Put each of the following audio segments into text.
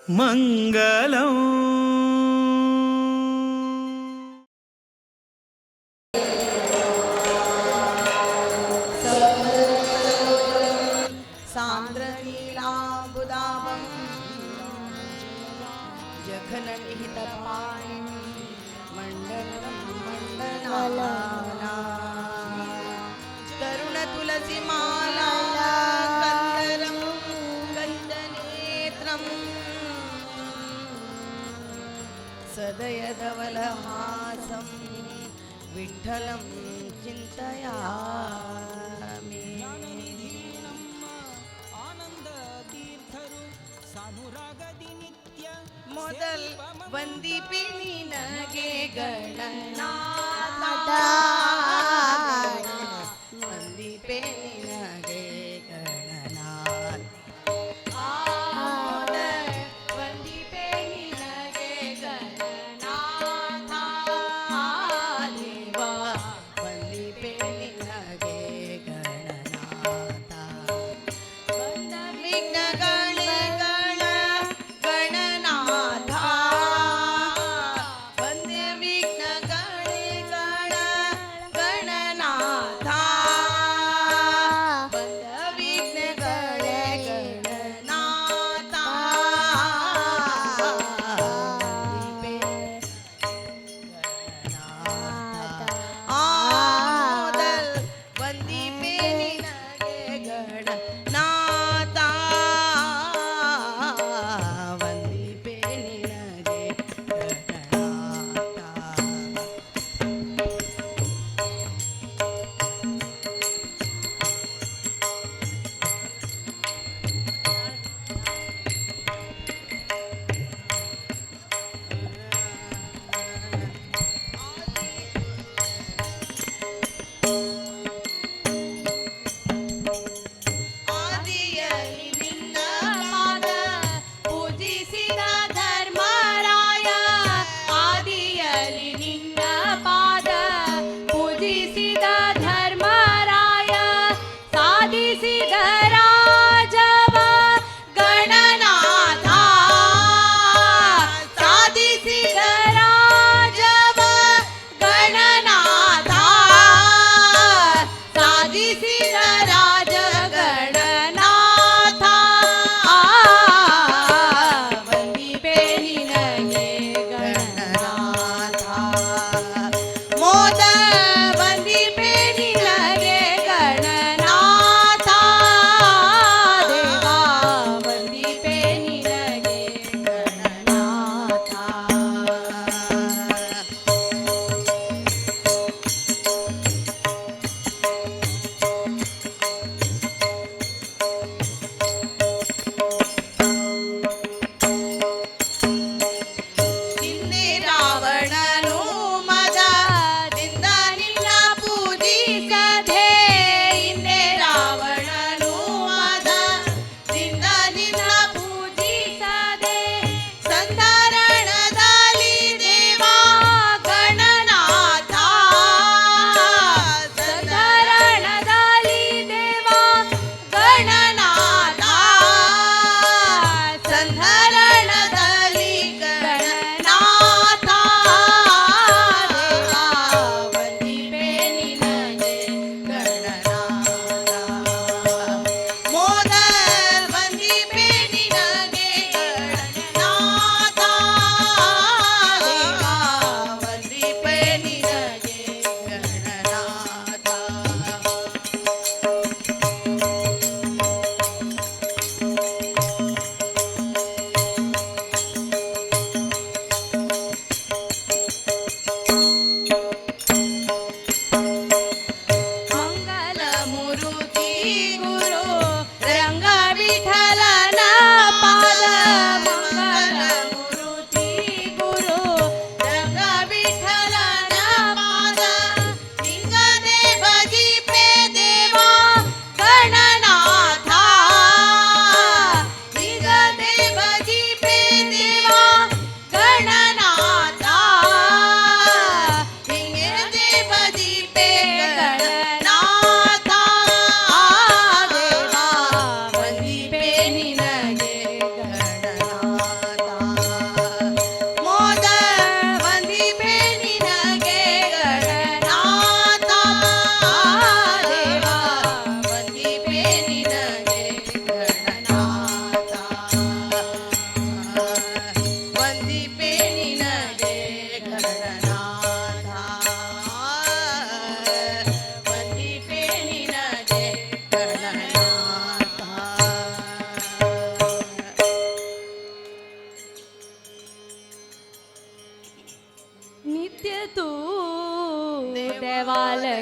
मंगलम् सान्द्रनीलाम्बुदाभं जघननिहितपाणिं मण्डलं मण्डलाना तरुणतुलसीमाला कन्दरं कन्दनेत्रं सदयधवलहासं विठ्ठलं चिन्तयामि ಮೊದಲ್ ವಂದಿಪಿ ನಿನಗೆ ಗಣನಾಥ ವಂದಿಪೆ ನಿನಗೆ ಗಣನಾಥ ಮೊದಲ್ ವಂದಿಪೆ ನಿನಗೆ ಗಣನಾಥ ದೇವ ವಂದಿಪೆ ನಿನಗೆ ಗಣನಾಥ ವಿಘ್ನ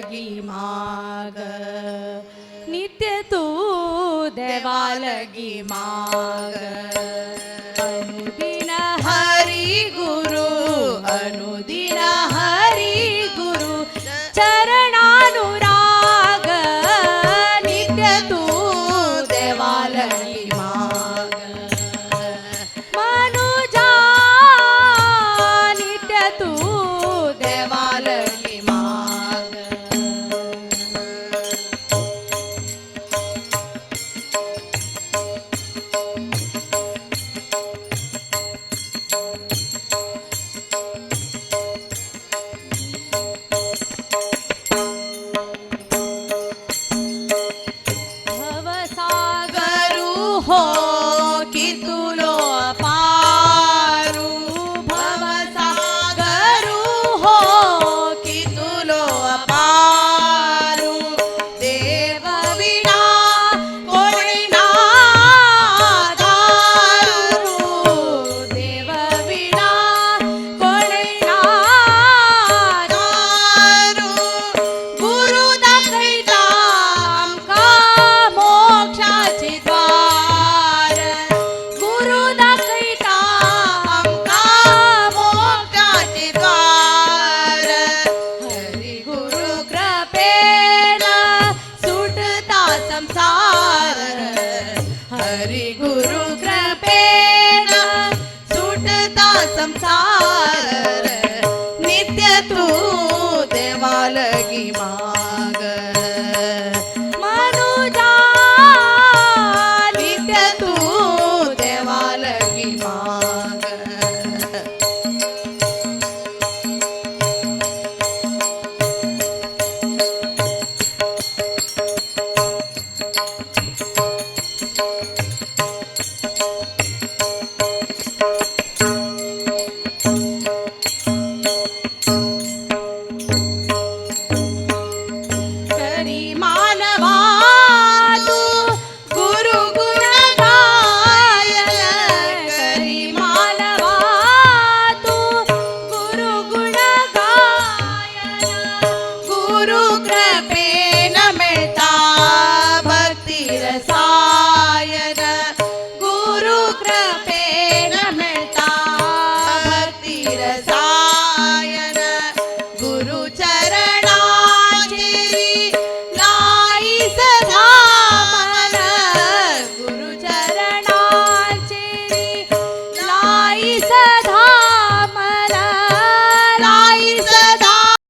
लगी माग नित्य तू देवा लगी माग अनुदिन हरि गुरु अनुदिन हरि गुरु चरणानुराग नित्य तू देवा लगी माग मनुजा नित्य तू देवा लगी माग भवसागरु हो कि तुलो पारू भवसागरु हो कि तुलो पारू देव विना कोणी ना दारू देव विना कोणी ना दारू गुरु दाखयता आमका मोक्षाचे द्वार गुरु दाखयता आमका मोक्षाचे द्वार हरी गुरु कृपेन सुटता संसार हरी गुरु कृपेन सुटता संसार नित्य तू देवा लगी माग मनुजा नित्य तू देवा लगी माग